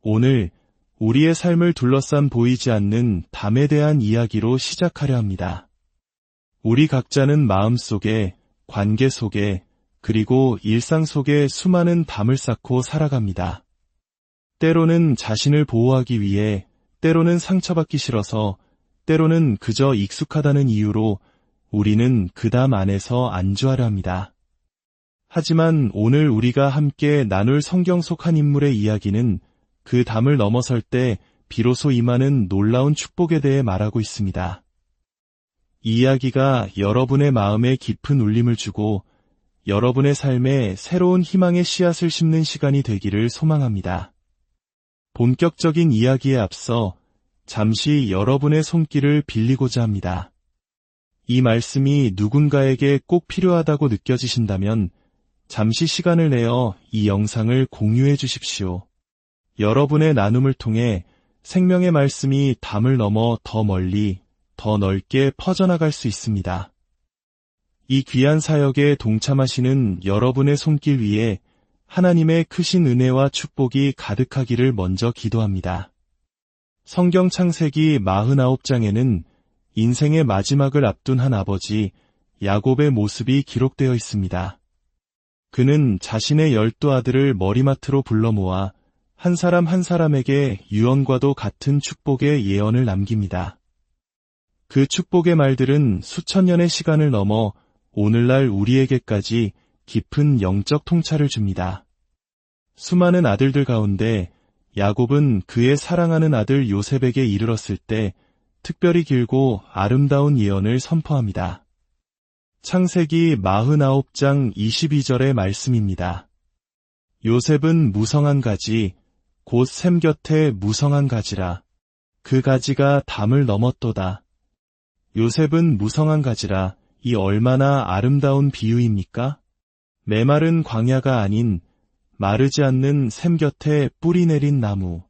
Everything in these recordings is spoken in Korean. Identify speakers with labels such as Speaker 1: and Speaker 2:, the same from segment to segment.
Speaker 1: 오늘 우리의 삶을 둘러싼 보이지 않는 담에 대한 이야기로 시작하려 합니다. 우리 각자는 마음속에, 관계 속에, 그리고 일상 속에 수많은 담을 쌓고 살아갑니다. 때로는 자신을 보호하기 위해, 때로는 상처받기 싫어서, 때로는 그저 익숙하다는 이유로 우리는 그 담 안에서 안주하려 합니다. 하지만 오늘 우리가 함께 나눌 성경 속 한 인물의 이야기는 그 담을 넘어설 때 비로소 임하는 놀라운 축복에 대해 말하고 있습니다. 이 이야기가 여러분의 마음에 깊은 울림을 주고 여러분의 삶에 새로운 희망의 씨앗을 심는 시간이 되기를 소망합니다. 본격적인 이야기에 앞서 잠시 여러분의 손길을 빌리고자 합니다. 이 말씀이 누군가에게 꼭 필요하다고 느껴지신다면 잠시 시간을 내어 이 영상을 공유해 주십시오. 여러분의 나눔을 통해 생명의 말씀이 담을 넘어 더 멀리, 더 넓게 퍼져나갈 수 있습니다. 이 귀한 사역에 동참하시는 여러분의 손길 위에 하나님의 크신 은혜와 축복이 가득하기를 먼저 기도합니다. 성경 창세기 49장에는 인생의 마지막을 앞둔 한 아버지 야곱의 모습이 기록되어 있습니다. 그는 자신의 12아들을 머리맡으로 불러 모아 한 사람 한 사람에게 유언과도 같은 축복의 예언을 남깁니다. 그 축복의 말들은 수천 년의 시간을 넘어 오늘날 우리에게까지 깊은 영적 통찰을 줍니다. 수많은 아들들 가운데 야곱은 그의 사랑하는 아들 요셉에게 이르렀을 때 특별히 길고 아름다운 예언을 선포합니다. 창세기 49장 22절의 말씀입니다. 요셉은 무성한 가지, 곧 샘 곁에 무성한 가지라. 그 가지가 담을 넘었도다. 요셉은 무성한 가지라. 이 얼마나 아름다운 비유입니까? 메마른 광야가 아닌 마르지 않는 샘 곁에 뿌리 내린 나무.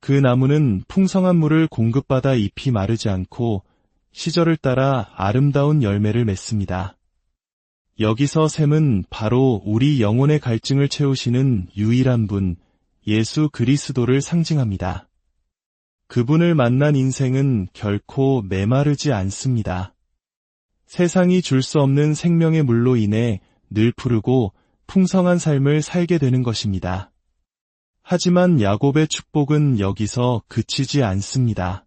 Speaker 1: 그 나무는 풍성한 물을 공급받아 잎이 마르지 않고 시절을 따라 아름다운 열매를 맺습니다. 여기서 샘은 바로 우리 영혼의 갈증을 채우시는 유일한 분, 예수 그리스도를 상징합니다. 그분을 만난 인생은 결코 메마르지 않습니다. 세상이 줄 수 없는 생명의 물로 인해 늘 푸르고 풍성한 삶을 살게 되는 것입니다. 하지만 야곱의 축복은 여기서 그치지 않습니다.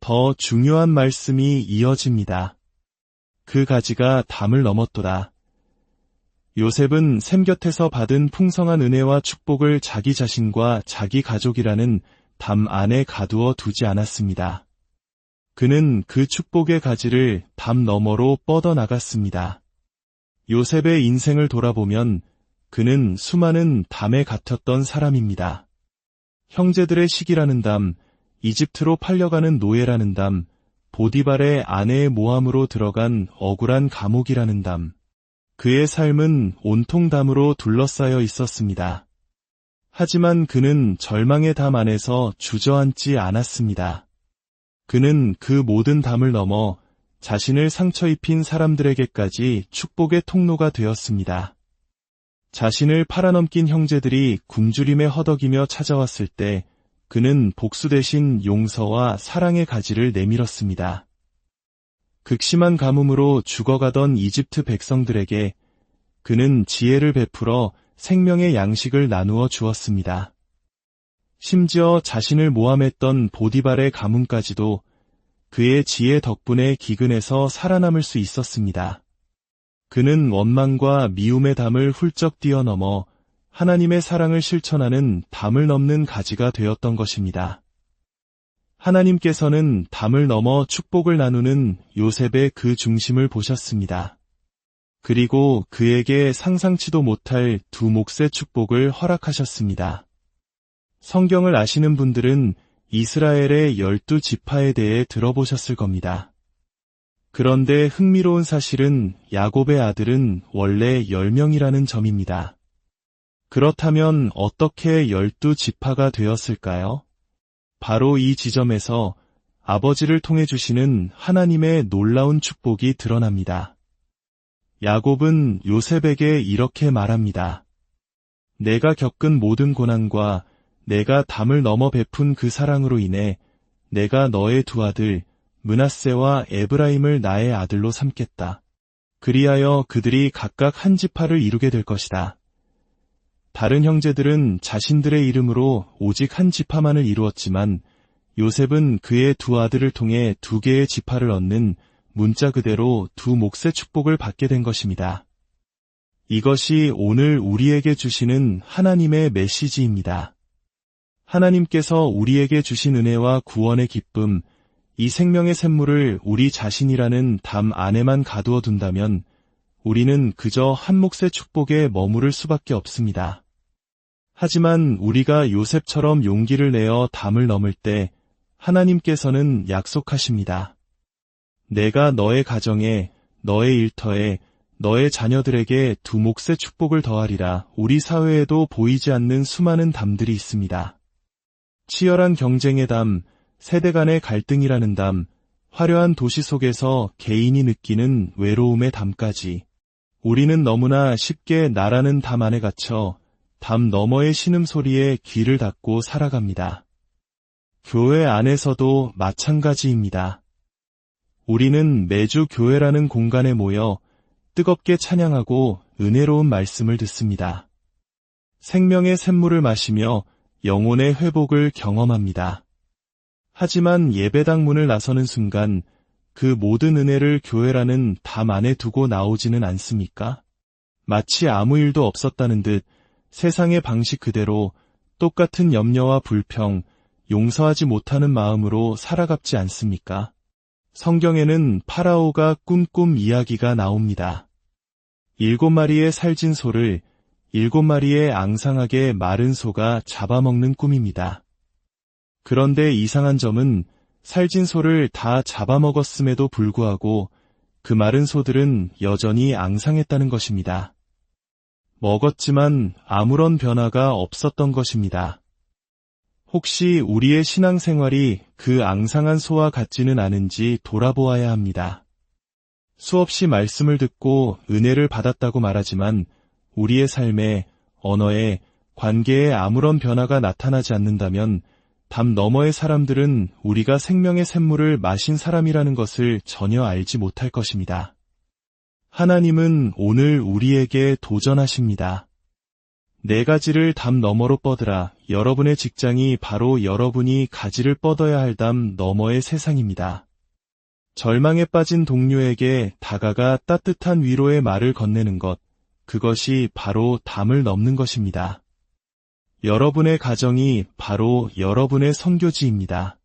Speaker 1: 더 중요한 말씀이 이어집니다. 그 가지가 담을 넘었도다. 요셉은 샘 곁에서 받은 풍성한 은혜와 축복을 자기 자신과 자기 가족이라는 담 안에 가두어 두지 않았습니다. 그는 그 축복의 가지를 담 너머로 뻗어나갔습니다. 요셉의 인생을 돌아보면 그는 수많은 담에 갇혔던 사람입니다. 형제들의 시기라는 담, 이집트로 팔려가는 노예라는 담, 보디발의 아내의 모함으로 들어간 억울한 감옥이라는 담. 그의 삶은 온통 담으로 둘러싸여 있었습니다. 하지만 그는 절망의 담 안에서 주저앉지 않았습니다. 그는 그 모든 담을 넘어 자신을 상처 입힌 사람들에게까지 축복의 통로가 되었습니다. 자신을 팔아넘긴 형제들이 굶주림에 허덕이며 찾아왔을 때 그는 복수 대신 용서와 사랑의 가지를 내밀었습니다. 극심한 가뭄으로 죽어가던 이집트 백성들에게 그는 지혜를 베풀어 생명의 양식을 나누어 주었습니다. 심지어 자신을 모함했던 보디발의 가문까지도 그의 지혜 덕분에 기근에서 살아남을 수 있었습니다. 그는 원망과 미움의 담을 훌쩍 뛰어넘어 하나님의 사랑을 실천하는 담을 넘는 가지가 되었던 것입니다. 하나님께서는 담을 넘어 축복을 나누는 요셉의 그 중심을 보셨습니다. 그리고 그에게 상상치도 못할 두 몫의 축복을 허락하셨습니다. 성경을 아시는 분들은 이스라엘의 12지파에 대해 들어보셨을 겁니다. 그런데 흥미로운 사실은 야곱의 아들은 원래 10명이라는 점입니다. 그렇다면 어떻게 12지파가 되었을까요? 바로 이 지점에서 아버지를 통해 주시는 하나님의 놀라운 축복이 드러납니다. 야곱은 요셉에게 이렇게 말합니다. 내가 겪은 모든 고난과 내가 담을 넘어 베푼 그 사랑으로 인해 내가 너의 두 아들 므낫세와 에브라임을 나의 아들로 삼겠다. 그리하여 그들이 각각 한 지파를 이루게 될 것이다. 다른 형제들은 자신들의 이름으로 오직 한 지파만을 이루었지만 요셉은 그의 두 아들을 통해 두 개의 지파를 얻는 문자 그대로 두 몫의 축복을 받게 된 것입니다. 이것이 오늘 우리에게 주시는 하나님의 메시지입니다. 하나님께서 우리에게 주신 은혜와 구원의 기쁨, 이 생명의 샘물을 우리 자신이라는 담 안에만 가두어 둔다면 우리는 그저 한 몫의 축복에 머무를 수밖에 없습니다. 하지만 우리가 요셉처럼 용기를 내어 담을 넘을 때 하나님께서는 약속하십니다. 내가 너의 가정에, 너의 일터에, 너의 자녀들에게 두 몫의 축복을 더하리라. 우리 사회에도 보이지 않는 수많은 담들이 있습니다. 치열한 경쟁의 담, 세대 간의 갈등이라는 담, 화려한 도시 속에서 개인이 느끼는 외로움의 담까지. 우리는 너무나 쉽게 나라는 담 안에 갇혀 담 너머의 신음소리에 귀를 닫고 살아갑니다. 교회 안에서도 마찬가지입니다. 우리는 매주 교회라는 공간에 모여 뜨겁게 찬양하고 은혜로운 말씀을 듣습니다. 생명의 샘물을 마시며 영혼의 회복을 경험합니다. 하지만 예배당 문을 나서는 순간 그 모든 은혜를 교회라는 담 안에 두고 나오지는 않습니까? 마치 아무 일도 없었다는 듯 세상의 방식 그대로 똑같은 염려와 불평, 용서하지 못하는 마음으로 살아갑지 않습니까? 성경에는 파라오가 꿈꾼 이야기가 나옵니다. 7마리의 살진 소를 7마리의 앙상하게 마른 소가 잡아먹는 꿈입니다. 그런데 이상한 점은 살진 소를 다 잡아먹었음에도 불구하고 그 마른 소들은 여전히 앙상했다는 것입니다. 먹었지만 아무런 변화가 없었던 것입니다. 혹시 우리의 신앙생활이 그 앙상한 소와 같지는 않은지 돌아보아야 합니다. 수없이 말씀을 듣고 은혜를 받았다고 말하지만 우리의 삶에, 언어에, 관계에 아무런 변화가 나타나지 않는다면 담 너머의 사람들은 우리가 생명의 샘물을 마신 사람이라는 것을 전혀 알지 못할 것입니다. 하나님은 오늘 우리에게 도전하십니다. 4가지를 담 너머로 뻗으라. 여러분의 직장이 바로 여러분이 가지를 뻗어야 할 담 너머의 세상입니다. 절망에 빠진 동료에게 다가가 따뜻한 위로의 말을 건네는 것, 그것이 바로 담을 넘는 것입니다. 여러분의 가정이 바로 여러분의 선교지입니다.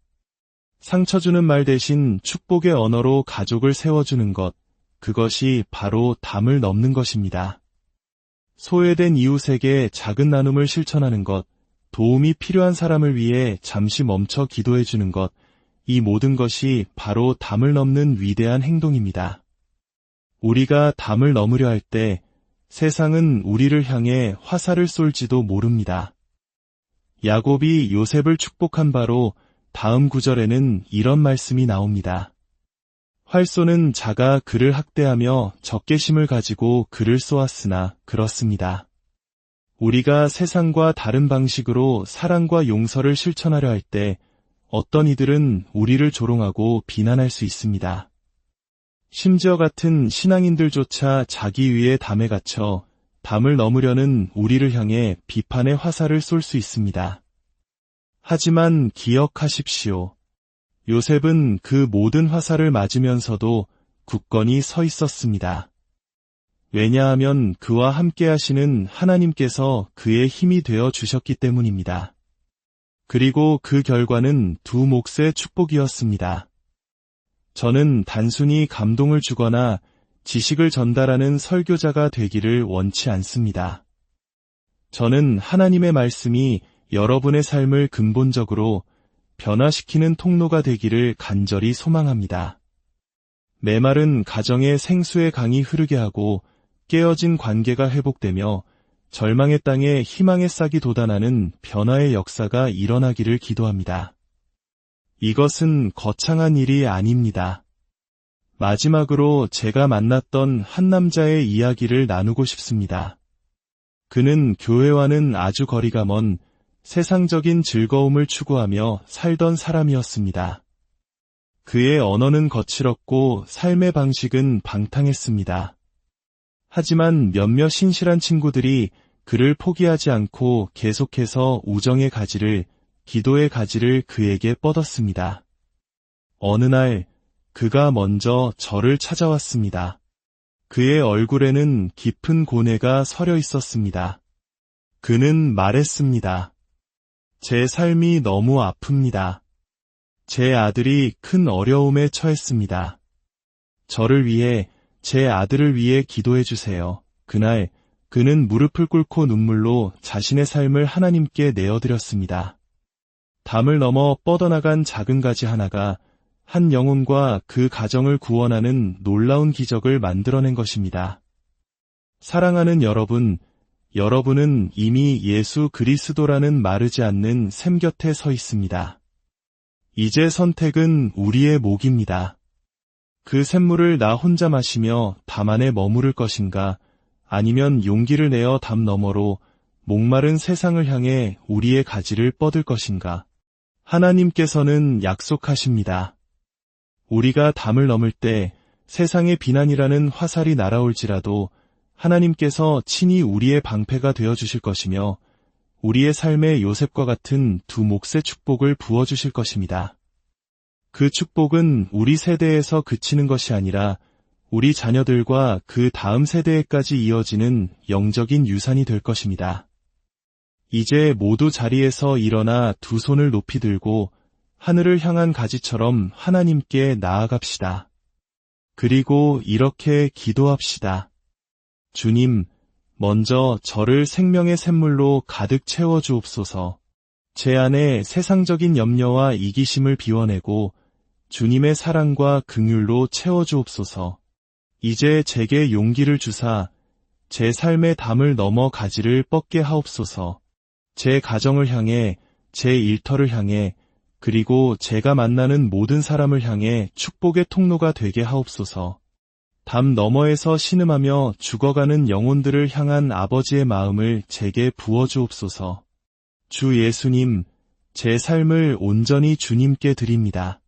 Speaker 1: 상처 주는 말 대신 축복의 언어로 가족을 세워주는 것, 그것이 바로 담을 넘는 것입니다. 소외된 이웃에게 작은 나눔을 실천하는 것, 도움이 필요한 사람을 위해 잠시 멈춰 기도해주는 것, 이 모든 것이 바로 담을 넘는 위대한 행동입니다. 우리가 담을 넘으려 할 때 세상은 우리를 향해 화살을 쏠지도 모릅니다. 야곱이 요셉을 축복한 바로 다음 구절에는 이런 말씀이 나옵니다. 활 쏘는 자가 그를 학대하며 적개심을 가지고 그를 쏘았으나 그렇습니다. 우리가 세상과 다른 방식으로 사랑과 용서를 실천하려 할 때 어떤 이들은 우리를 조롱하고 비난할 수 있습니다. 심지어 같은 신앙인들조차 자기 위에 담에 갇혀 담을 넘으려는 우리를 향해 비판의 화살을 쏠 수 있습니다. 하지만 기억하십시오. 요셉은 그 모든 화살을 맞으면서도 굳건히 서 있었습니다. 왜냐하면 그와 함께 하시는 하나님께서 그의 힘이 되어 주셨기 때문입니다. 그리고 그 결과는 두 몫의 축복이었습니다. 저는 단순히 감동을 주거나 지식을 전달하는 설교자가 되기를 원치 않습니다. 저는 하나님의 말씀이 여러분의 삶을 근본적으로 변화시키는 통로가 되기를 간절히 소망합니다. 메마른 가정에 생수의 강이 흐르게 하고 깨어진 관계가 회복되며 절망의 땅에 희망의 싹이 돋아나는 변화의 역사가 일어나기를 기도합니다. 이것은 거창한 일이 아닙니다. 마지막으로 제가 만났던 한 남자의 이야기를 나누고 싶습니다. 그는 교회와는 아주 거리가 먼 세상적인 즐거움을 추구하며 살던 사람이었습니다. 그의 언어는 거칠었고 삶의 방식은 방탕했습니다. 하지만 몇몇 신실한 친구들이 그를 포기하지 않고 계속해서 우정의 가지를, 기도의 가지를 그에게 뻗었습니다. 어느 날 그가 먼저 저를 찾아왔습니다. 그의 얼굴에는 깊은 고뇌가 서려 있었습니다. 그는 말했습니다. 제 삶이 너무 아픕니다. 제 아들이 큰 어려움에 처했습니다. 저를 위해, 제 아들을 위해 기도해 주세요. 그날 그는 무릎을 꿇고 눈물로 자신의 삶을 하나님께 내어드렸습니다. 담을 넘어 뻗어나간 작은 가지 하나가 한 영혼과 그 가정을 구원하는 놀라운 기적을 만들어낸 것입니다. 사랑하는 여러분, 여러분은 이미 예수 그리스도라는 마르지 않는 샘 곁에 서 있습니다. 이제 선택은 우리의 몫입니다. 그 샘물을 나 혼자 마시며 담 안에 머무를 것인가, 아니면 용기를 내어 담 너머로 목마른 세상을 향해 우리의 가지를 뻗을 것인가. 하나님께서는 약속하십니다. 우리가 담을 넘을 때 세상의 비난이라는 화살이 날아올지라도 하나님께서 친히 우리의 방패가 되어주실 것이며 우리의 삶에 요셉과 같은 두 몫의 축복을 부어주실 것입니다. 그 축복은 우리 세대에서 그치는 것이 아니라 우리 자녀들과 그 다음 세대에까지 이어지는 영적인 유산이 될 것입니다. 이제 모두 자리에서 일어나 두 손을 높이 들고 하늘을 향한 가지처럼 하나님께 나아갑시다. 그리고 이렇게 기도합시다. 주님, 먼저 저를 생명의 샘물로 가득 채워주옵소서. 제 안에 세상적인 염려와 이기심을 비워내고 주님의 사랑과 긍휼로 채워주옵소서. 이제 제게 용기를 주사 제 삶의 담을 넘어 가지를 뻗게 하옵소서. 제 가정을 향해, 제 일터를 향해, 그리고 제가 만나는 모든 사람을 향해 축복의 통로가 되게 하옵소서. 담 너머에서 신음하며 죽어가는 영혼들을 향한 아버지의 마음을 제게 부어주옵소서. 주 예수님, 제 삶을 온전히 주님께 드립니다.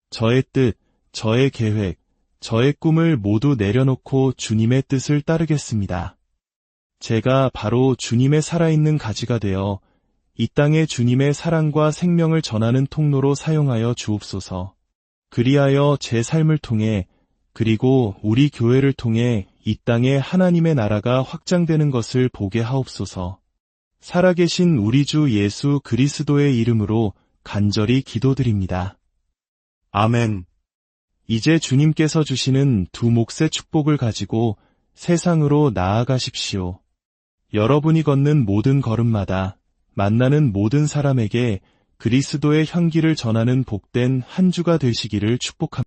Speaker 1: 저의 뜻, 저의 계획, 저의 꿈을 모두 내려놓고 주님의 뜻을 따르겠습니다. 제가 바로 주님의 살아있는 가지가 되어 이 땅에 주님의 사랑과 생명을 전하는 통로로 사용하여 주옵소서. 그리하여 제 삶을 통해, 그리고 우리 교회를 통해 이 땅에 하나님의 나라가 확장되는 것을 보게 하옵소서. 살아계신 우리 주 예수 그리스도의 이름으로 간절히 기도드립니다. 아멘. 이제 주님께서 주시는 두 몫의 축복을 가지고 세상으로 나아가십시오. 여러분이 걷는 모든 걸음마다 만나는 모든 사람에게 그리스도의 향기를 전하는 복된 한 주가 되시기를 축복합니다.